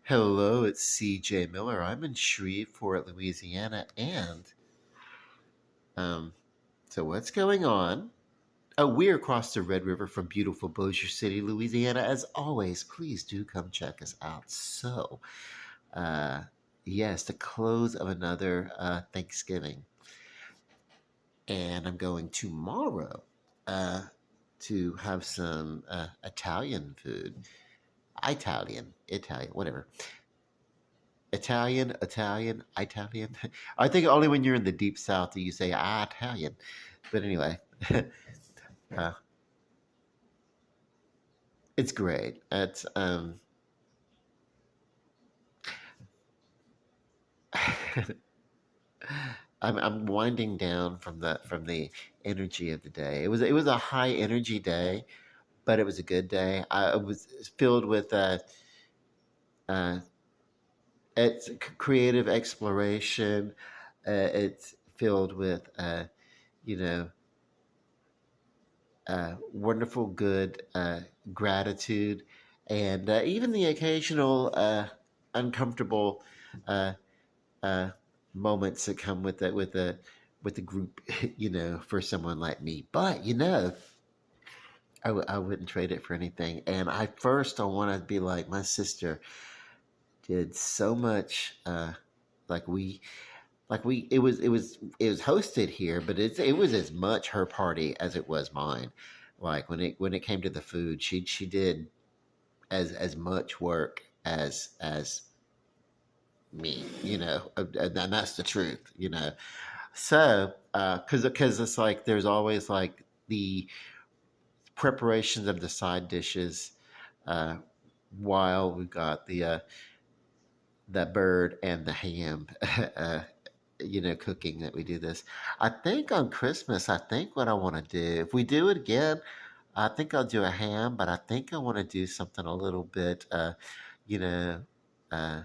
Hello, it's CJ Miller. I'm in Shreveport, Louisiana, and um, so what's going on? Oh, we're across the Red River from beautiful Bossier City, Louisiana. As always, please do come check us out. Uh, yes, the close of another Thanksgiving, and I'm going tomorrow uh, to have some Italian food. Italian, whatever. Italian. I think only when you're in the deep south do you say Italian. But anyway, uh, it's great. It's I'm winding down from the energy of the day. It was a high energy day, but it was a good day. It was filled with uh, it's creative exploration. It's filled with you know wonderful, good gratitude, and even the occasional uncomfortable uh, uh, moments that come with the group, for someone like me. But I wouldn't trade it for anything. And I want to be like my sister did so much. Like we it was hosted here, but it was as much her party as it was mine. Like when it came to the food, she did as much work as me, and that's the truth. So because it's like there's always like the preparations of the side dishes, uh, while we've got the bird and the ham, uh, cooking that we do this. I think on Christmas, I think what I want to do, if we do it again, I think I'll do a ham, but I think I want to do something a little bit, you know, uh,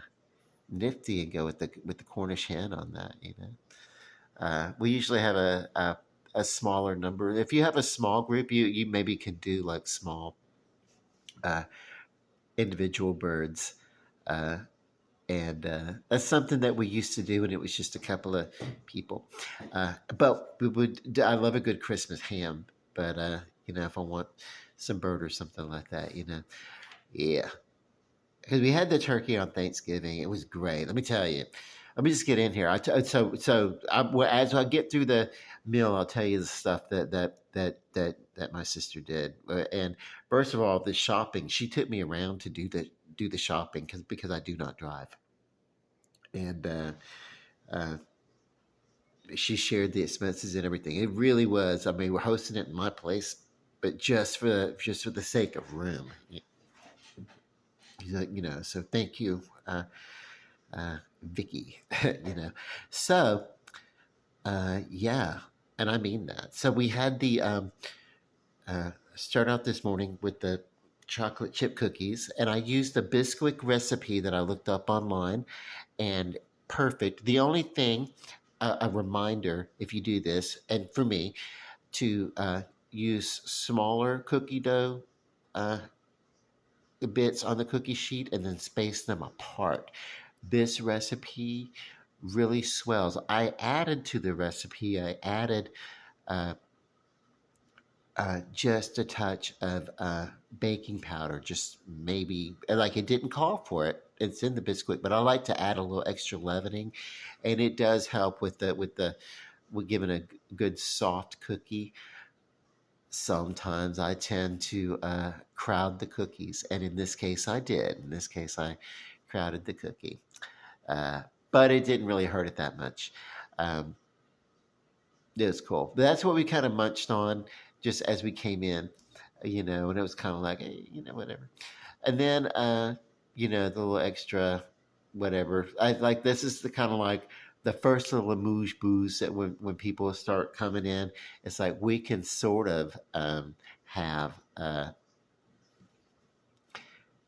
nifty and go with the Cornish hen on that. We usually have a smaller number. If you have a small group, you maybe can do like small uh, individual birds. Uh, and that's something that we used to do when it was just a couple of people. But we would. I love a good Christmas ham, but if I want some bird or something like that, yeah. Because we had the turkey on Thanksgiving, it was great. Let me tell you. Let me just get in here. As I get through the meal, I'll tell you the stuff that my sister did. And first of all, the shopping. She took me around to do the shopping because I do not drive, and uh, she shared the expenses and everything. It really was. I mean, we're hosting it in my place, but just for the sake of room. So thank you, Vicky. you know. So yeah, and I mean that. So we had the start out this morning with the chocolate chip cookies, and I used a Bisquick recipe that I looked up online, and perfect. The only thing, a reminder, if you do this, and for me, to use smaller cookie dough uh, bits on the cookie sheet and then space them apart. This recipe really swells. I added to the recipe, I added uh, just a touch of baking powder, just maybe like it didn't call for it. It's in the biscuit, but I like to add a little extra leavening, and it does help with giving a good soft cookie. Sometimes I tend to crowd the cookies, and in this case, I did. In this case, I crowded the cookie, uh, but it didn't really hurt it that much. Um, it was cool. But that's what we kind of munched on just as we came in, and it was kind of like, hey, whatever. And then, the little extra, whatever. I like this is the kind of like the first little amuse booze that when people start coming in, it's like we can sort of have,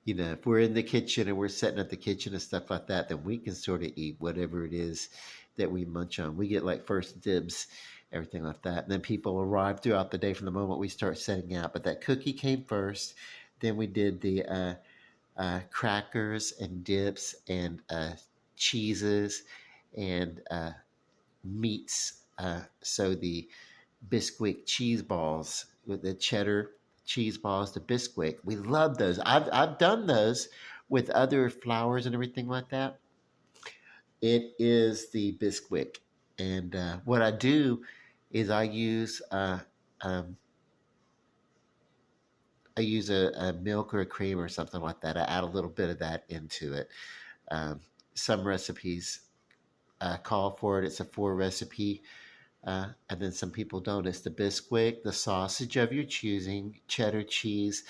if we're in the kitchen and we're setting up the kitchen and stuff like that, then we can sort of eat whatever it is that we munch on. We get like first dibs, everything like that. And then people arrive throughout the day from the moment we start setting out. But that cookie came first. Then we did crackers and dips and cheeses and meats. So the Bisquick cheese balls with the cheddar cheese balls, the Bisquick. We love those. I've done those with other flours and everything like that. It is the Bisquick, and what I do is um, I use a milk or a cream or something like that. I add a little bit of that into it. Um, some recipes call for it. It's a four recipe. And then some people don't. It's the Bisquick, the sausage of your choosing, cheddar cheese,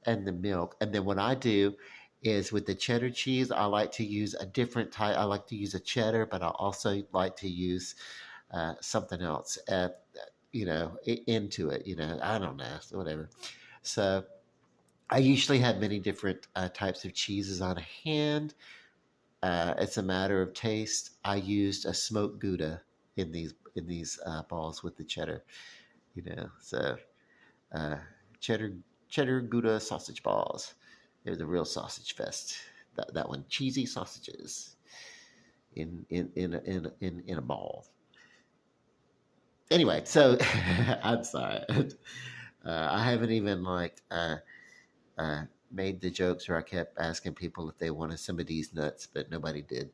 and the milk. And then what I do is with the cheddar cheese, I like to use a different type. I like to use a cheddar, but I also like to use something else, into it. I don't know, so whatever. So I usually have many different types of cheeses on hand. It's a matter of taste. I used a smoked Gouda in these balls with the cheddar. So uh, cheddar cheddar Gouda sausage balls. They're the real sausage fest. That one, cheesy sausages in a ball. Anyway, so I'm sorry. I haven't even made the jokes where I kept asking people if they wanted some of these nuts, but nobody did.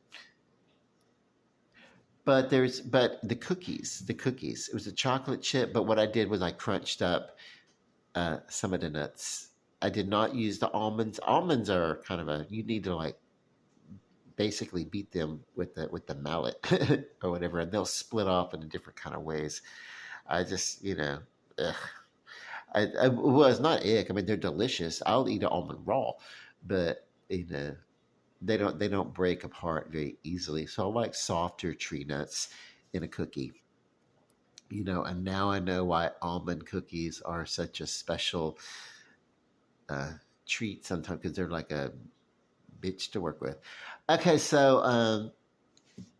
But the cookies. It was a chocolate chip, but what I did was I crunched up some of the nuts. I did not use the almonds. Almonds are kind of you need to like basically beat them with the mallet or whatever, and they'll split off in different kind of ways. I just ugh. Well, it's not ick. I mean, they're delicious. I'll eat an almond raw, but they don't break apart very easily. So I like softer tree nuts in a cookie. And now I know why almond cookies are such a special uh, treat sometimes because they're like a bitch to work with. Okay, so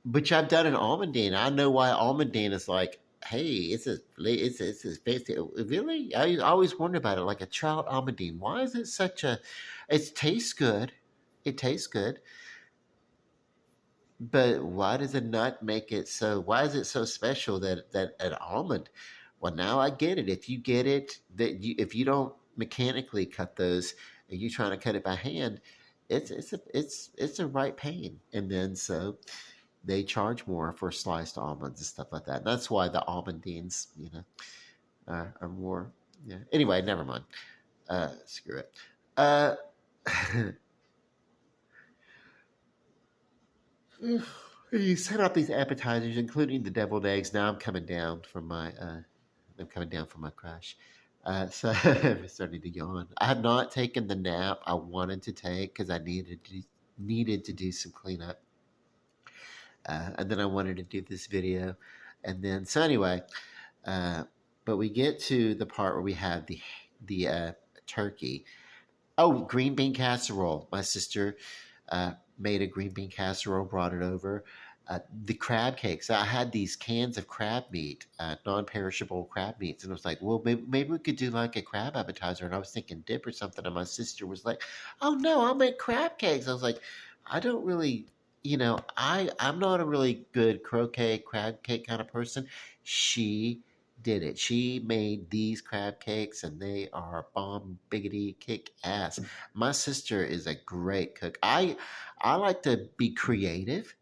but I've done an almondine. I know why almondine is like, hey, it's a fancy. Really, I always wonder about it. Like a trout almondine. Why is it such a? It tastes good. It tastes good. But why does a nut make it so? Why is it so special that an almond? Well, now I get it. If you get it if you don't mechanically cut those, and you trying to cut it by hand, it's a right pain. And then so they charge more for sliced almonds and stuff like that. And that's why the almondines, are more. Yeah. Anyway, never mind. Screw it. Uh, you set up these appetizers, including the deviled eggs. Now I'm coming down from my crash. So I'm starting to yawn. I have not taken the nap I wanted to take because I needed to do some cleanup, and then I wanted to do this video, and then so anyway, uh, but we get to the part where we have the turkey. Oh, green bean casserole. My sister made a green bean casserole, brought it over. The crab cakes. I had these cans of crab meat, non-perishable crab meats, and I was like, well, maybe we could do like a crab appetizer. And I was thinking dip or something, and my sister was like, oh no, I'll make crab cakes. I was like, I don't really, I'm not a really good croquet crab cake kind of person. She did it. She made these crab cakes, and they are bomb biggity kick ass. My sister is a great cook. I like to be creative.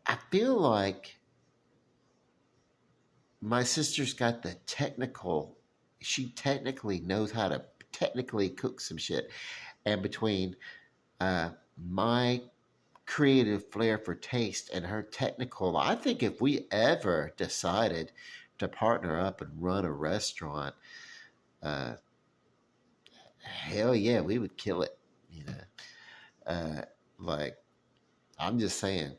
I feel like my sister's got the technical. She technically knows how to technically cook some shit. And between my creative flair for taste and her technical, I think if we ever decided to partner up and run a restaurant, uh, hell yeah, we would kill it. You know, like I'm just saying,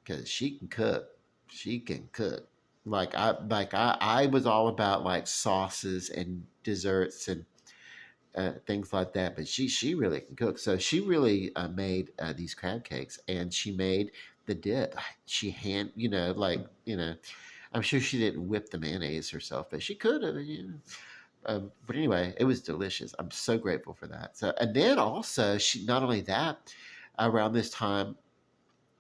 because she can cook. She can cook. I was all about like sauces and desserts and things like that. But she really can cook. So she really made these crab cakes, and she made the dip. She I'm sure she didn't whip the mayonnaise herself, but she could have. But anyway, it was delicious. I'm so grateful for that. So, and then also, she not only that, around this time,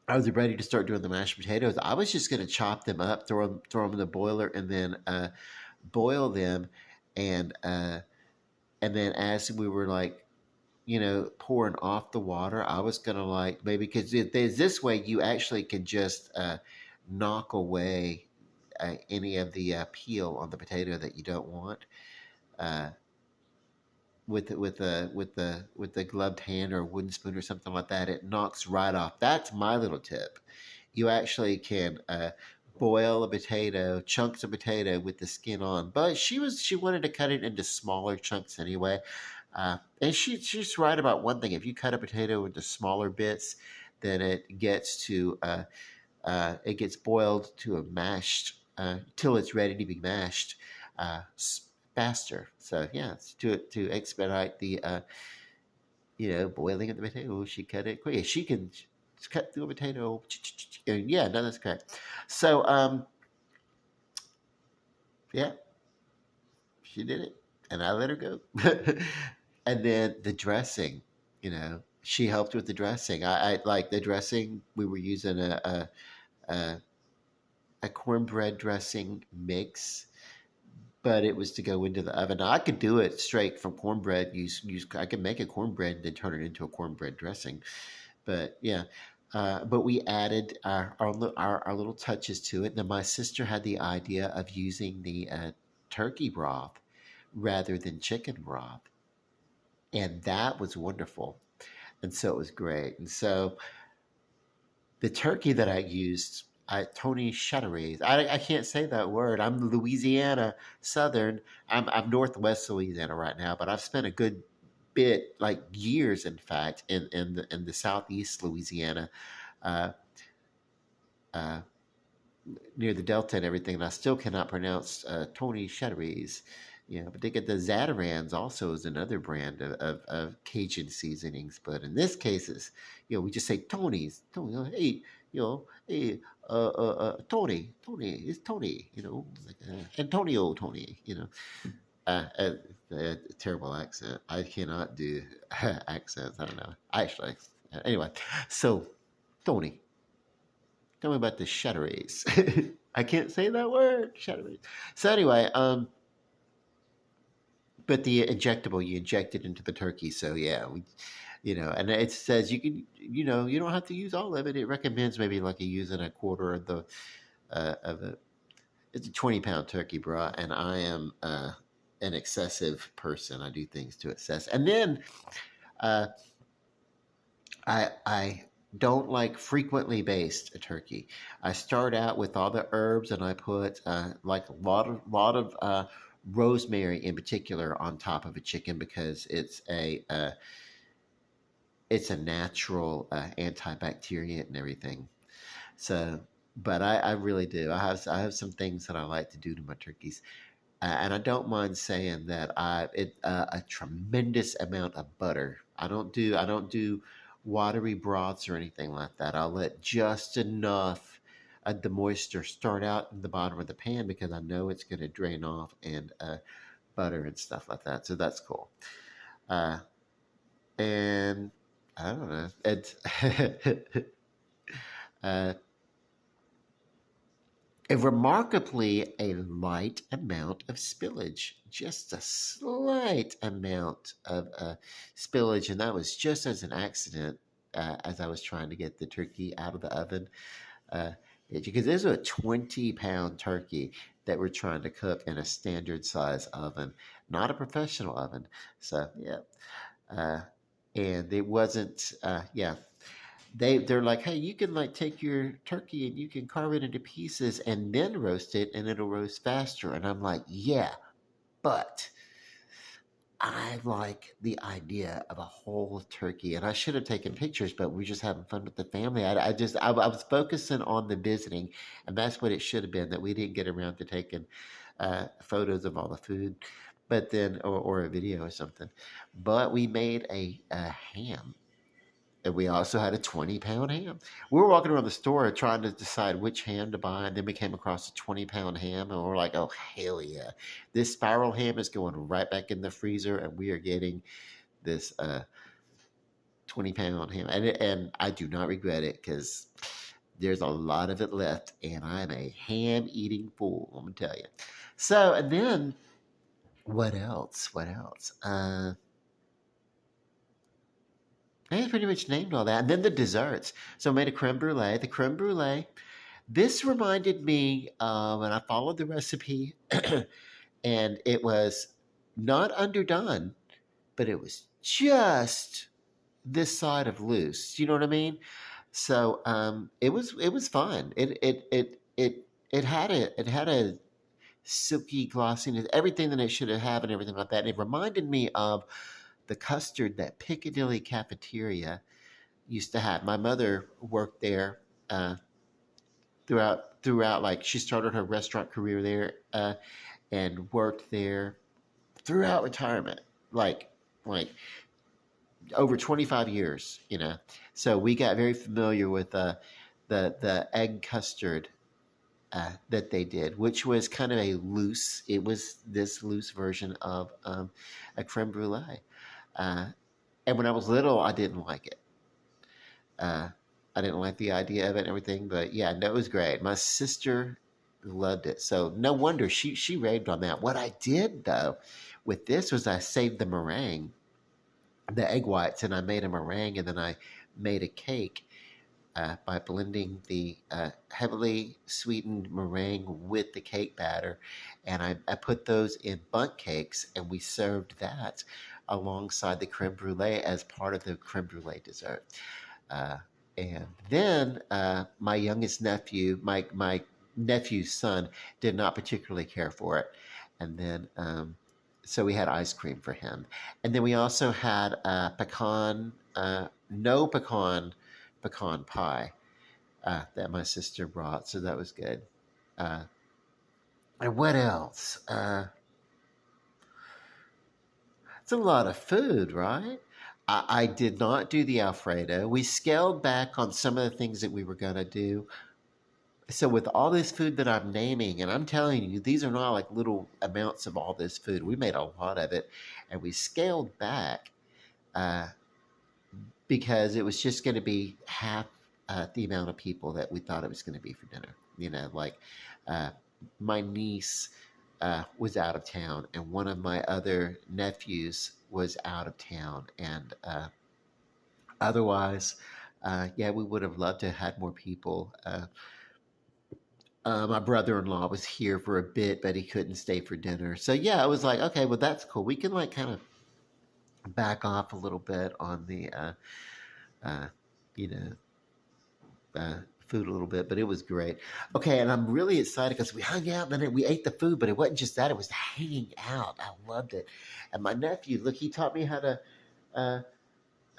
I was ready to start doing the mashed potatoes. I was just going to chop them up, throw them in the boiler, and then boil them, and and then as we were like, pouring off the water, I was gonna like maybe because there's this way you actually can just knock away any of the peel on the potato that you don't want. Uh, with the gloved hand or a wooden spoon or something like that, it knocks right off. That's my little tip. You actually can boil a potato, chunks of potato with the skin on. But she wanted to cut it into smaller chunks anyway. And she's right about one thing. If you cut a potato into smaller bits, then it gets boiled to a mashed till it's ready to be mashed uh, faster. So yeah, to expedite the boiling of the potato, she cut it quick. She can cut through a potato. Yeah, no, that's correct. So yeah, she did it, and I let her go. And then the dressing, she helped with the dressing. I like the dressing. We were using a, a cornbread dressing mix, but it was to go into the oven. Now, I could do it straight from cornbread. I could make a cornbread and then turn it into a cornbread dressing. But yeah, but we added our little touches to it. Then my sister had the idea of using the turkey broth rather than chicken broth, and that was wonderful. And so it was great. And so the turkey that I used, Tony Chateaubriand. I can't say that word. I'm Louisiana Southern. I'm Northwest Louisiana right now, but I've spent a good bit, like years, in fact, in the Southeast Louisiana, uh, uh, near the Delta and everything. And I still cannot pronounce Tony Chateaubriand. But they get the Zatarans also is another brand of Cajun seasonings. But in this case, we just say Tony's. Tony, hey, hey, Tony, it's Tony, like Antonio Tony, uh, terrible accent. I cannot do accents. I don't know. Actually, anyway, so Tony, tell me about the Chateaubriand. I can't say that word, Chateaubriand. So anyway, but the injectable, you inject it into the turkey. So yeah, and it says you can, you don't have to use all of it. It recommends maybe like you using a quarter of the of a. It's a 20-pound turkey, bra, and I am an excessive person. I do things to excess, and then uh, I don't like frequently based a turkey. I start out with all the herbs, and I put like a lot of rosemary in particular on top of a chicken because it's a natural antibacterial and everything. So, but I really do. I have some things that I like to do to my turkeys, and I don't mind saying that a tremendous amount of butter. I don't do watery broths or anything like that. I'll let just enough of the moisture start out in the bottom of the pan because I know it's going to drain off and butter and stuff like that. So that's cool. Uh, and I don't know. It's uh, a remarkably a light amount of spillage, just a slight amount of spillage, and that was just as an accident as I was trying to get the turkey out of the oven. Uh, because this was a 20-pound turkey that we're trying to cook in a standard size oven, not a professional oven. So yeah, uh, and it wasn't. Yeah, they're like, hey, you can like take your turkey and you can carve it into pieces and then roast it, and it'll roast faster. And I'm like, yeah, but I like the idea of a whole turkey, and I should have taken pictures, but we're just having fun with the family. I was focusing on the visiting, and that's what it should have been. That we didn't get around to taking photos of all the food, but then or a video or something. But we made a ham, And we also had a 20-pound ham. We were walking around the store trying to decide which ham to buy, and then we came across a 20-pound ham, and we're like, oh, hell yeah. This spiral ham is going right back in the freezer, and we are getting this 20-pound ham. And I do not regret it because there's a lot of it left, and I'm a ham eating fool, I'm going to tell you. So, and then what else? What else? I pretty much named all that. And then the desserts. So I made a creme brulee. The creme brulee, this reminded me when I followed the recipe, and it was not underdone, but it was just this side of loose. You know what I mean? So it was fun. It had a silky glossiness, everything that it should have, and everything like that. And it reminded me of the custard that Piccadilly Cafeteria used to have. My mother worked there throughout. Like she started her restaurant career there and worked there throughout retirement. Like over 25 years, you know. So we got very familiar with the egg custard that they did, which was kind of it was this loose version of a creme brulee. Uh, and when I was little, I didn't like it. Uh, I didn't like the idea of it and everything, but yeah, no, it was great. My sister loved it, so no wonder she raved on that. What I did though with this was I saved the meringue, the egg whites, and I made a meringue, and then I made a cake by blending the heavily sweetened meringue with the cake batter. And I put those in bundt cakes, and we served that alongside the creme brulee as part of the creme brulee dessert. Uh, and then my youngest nephew, my nephew's son, did not particularly care for it. And then so we had ice cream for him. And then we also had no pecan pie that my sister brought. So that was good. Uh, and what else? It's a lot of food, right? I did not do the Alfredo. We scaled back on some of the things that we were going to do. So with all this food that I'm naming, and I'm telling you, these are not like little amounts of all this food. We made a lot of it, and we scaled back uh, because it was just going to be half the amount of people that we thought it was going to be for dinner. You know, like uh, my niece was out of town, and one of my other nephews was out of town, and otherwise, yeah, we would have loved to have had more people. My brother-in-law was here for a bit, but he couldn't stay for dinner. So yeah, I was like, okay, well that's cool. We can like kind of back off a little bit on the uh, you know food a little bit, but it was great. Okay, and I'm really excited because we hung out and then we ate the food, but it wasn't just that; it was the hanging out. I loved it. And my nephew, look, he taught me how to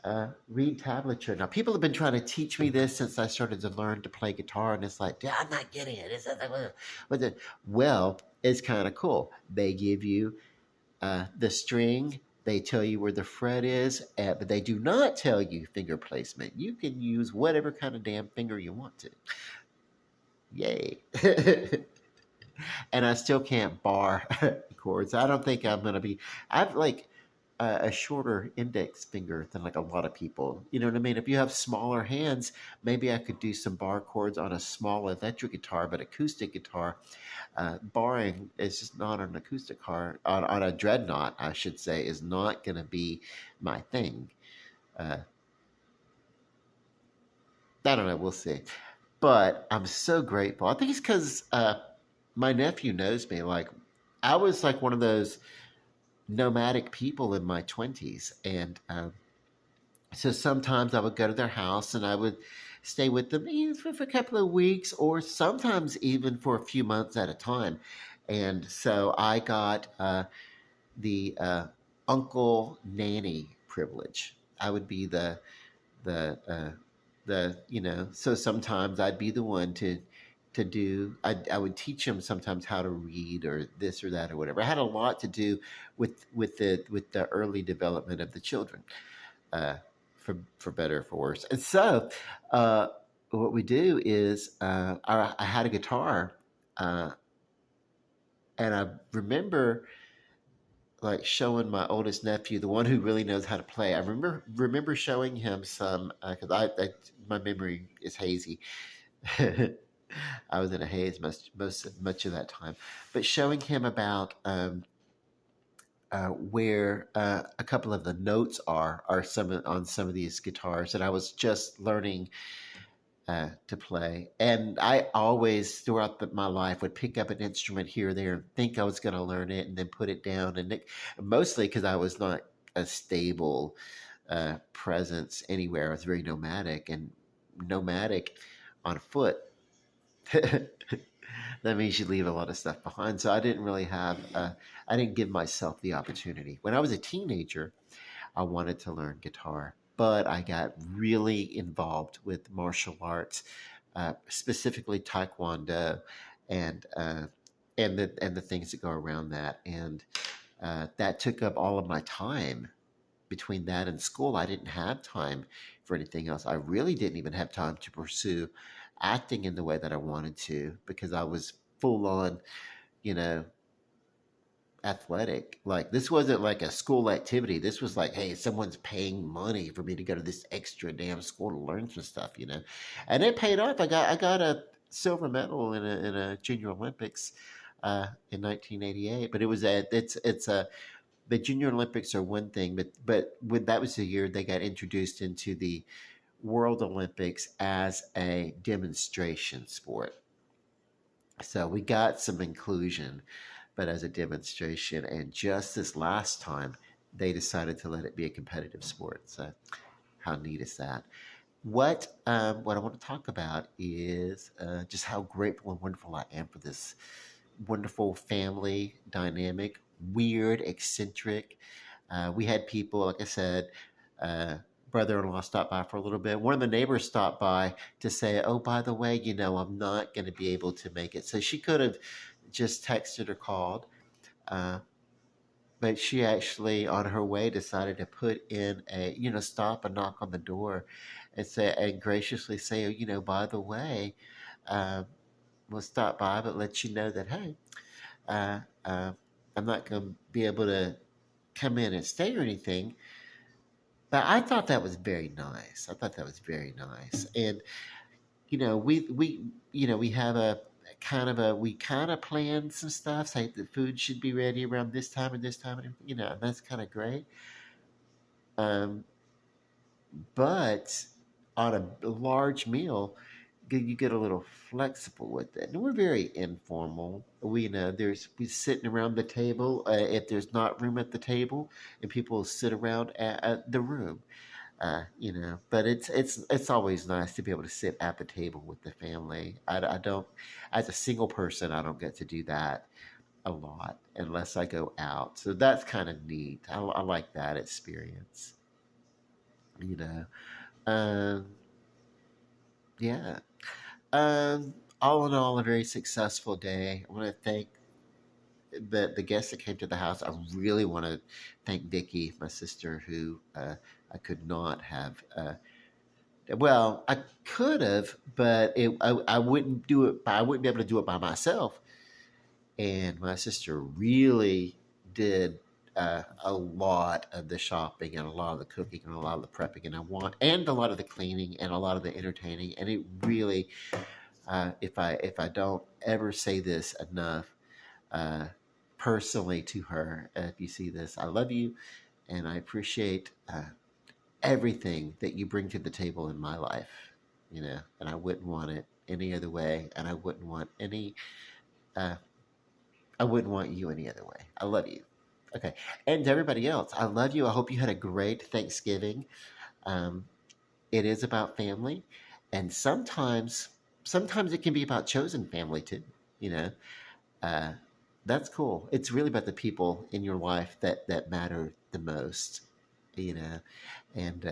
uh, read tablature. Now, people have been trying to teach me this since I started to learn to play guitar, and it's like, "Dude, I'm not getting it. It's like, well, it's kind of cool. They give you the string. They tell you where the fret is, but they do not tell you finger placement. You can use whatever kind of damn finger you want to. Yay. And I still can't bar chords. I don't think I'm going to be. I've like a shorter index finger than like a lot of people. You know what I mean? If you have smaller hands, maybe I could do some bar chords on a small electric guitar, but acoustic guitar, barring is just not an acoustic car on a dreadnought, I should say, is not going to be my thing. Uh, I don't know. We'll see. But I'm so grateful. I think it's because my nephew knows me. Like I was like one of those nomadic people in my 20s, and so sometimes I would go to their house and I would stay with them for a couple of weeks, or sometimes even for a few months at a time. And so I got the uncle nanny privilege. I would be the so sometimes I'd be the one to do. I would teach them sometimes how to read or this or that or whatever. I had a lot to do with the early development of the children. Uh, for better or for worse. And so, uh, what we do is, I had a guitar, uh, and I remember like showing my oldest nephew, the one who really knows how to play. I remember showing him some because my memory is hazy. I was in a haze much of that time, but showing him about where a couple of the notes are on some of these guitars, and I was just learning to play. And I always, throughout my life, would pick up an instrument here or there and think I was going to learn it and then put it down. And mostly because I was not a stable presence anywhere. I was very nomadic and nomadic on foot. That means you leave a lot of stuff behind. So I didn't really I didn't give myself the opportunity. When I was a teenager, I wanted to learn guitar, but I got really involved with martial arts, specifically Taekwondo, and and the things that go around that, and that took up all of my time. Between that and school, I didn't have time for anything else. I really didn't even have time to pursue acting in the way that I wanted to because I was full on, you know, athletic. Like this wasn't like a school activity. This was like, hey, someone's paying money for me to go to this extra damn school to learn some stuff, you know. And it paid off. I got a silver medal in a junior Olympics in 1988. But it was it's a the junior Olympics are one thing, but when that was the year they got introduced into the World Olympics as a demonstration sport. So we got some inclusion, but as a demonstration. And just this last time, they decided to let it be a competitive sport. So how neat is that? What I want to talk about is just how grateful and wonderful I am for this wonderful family dynamic, weird, eccentric. We had people, like I said, uh, brother-in-law stopped by for a little bit. One of the neighbors stopped by to say, "Oh, by the way, I'm not going to be able to make it." So she could have just texted or called, uh, but she actually, on her way, decided to put in stop and knock on the door, and say and graciously say, "Oh, by the way, um, we'll stop by, but let you know that hey, uh, uh, I'm not going to be able to come in and stay or anything." But I thought that was very nice. I thought that was very nice. And we have a we kind of plan some stuff. Say the food should be ready around this time and this time, and and that's kind of great. Um, but on a large meal, you get a little flexible with it. And we're very informal. We sitting around the table. If there's not room at the table, and people sit around at the room, but it's always nice to be able to sit at the table with the family. I don't, as a single person, I don't get to do that a lot unless I go out. So that's kind of neat. I like that experience. You know, um, yeah. All in all, a very successful day. I want to thank the guests that came to the house. I really want to thank Vicky, my sister, who I could not have. Well, I could have, but I wouldn't do it. I wouldn't be able to do it by myself. And my sister really did a lot of the shopping and a lot of the cooking and a lot of the prepping, and a lot of the cleaning and a lot of the entertaining. And it really, if I don't ever say this enough, uh, personally to her, if you see this, I love you, and I appreciate everything that you bring to the table in my life. And I wouldn't want it any other way, and uh, I wouldn't want you any other way. I love you. Okay, and to everybody else, I love you. I hope you had a great Thanksgiving. Um, it is about family, and sometimes it can be about chosen family too. You know, uh, that's cool. It's really about the people in your life that matter the most. You know, and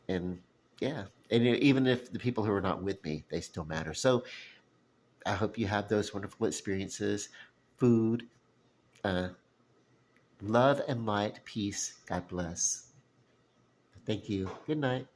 and yeah, and even if the people who are not with me, they still matter. So I hope you have those wonderful experiences. Food, uh, love and light, peace. God bless. Thank you. Good night.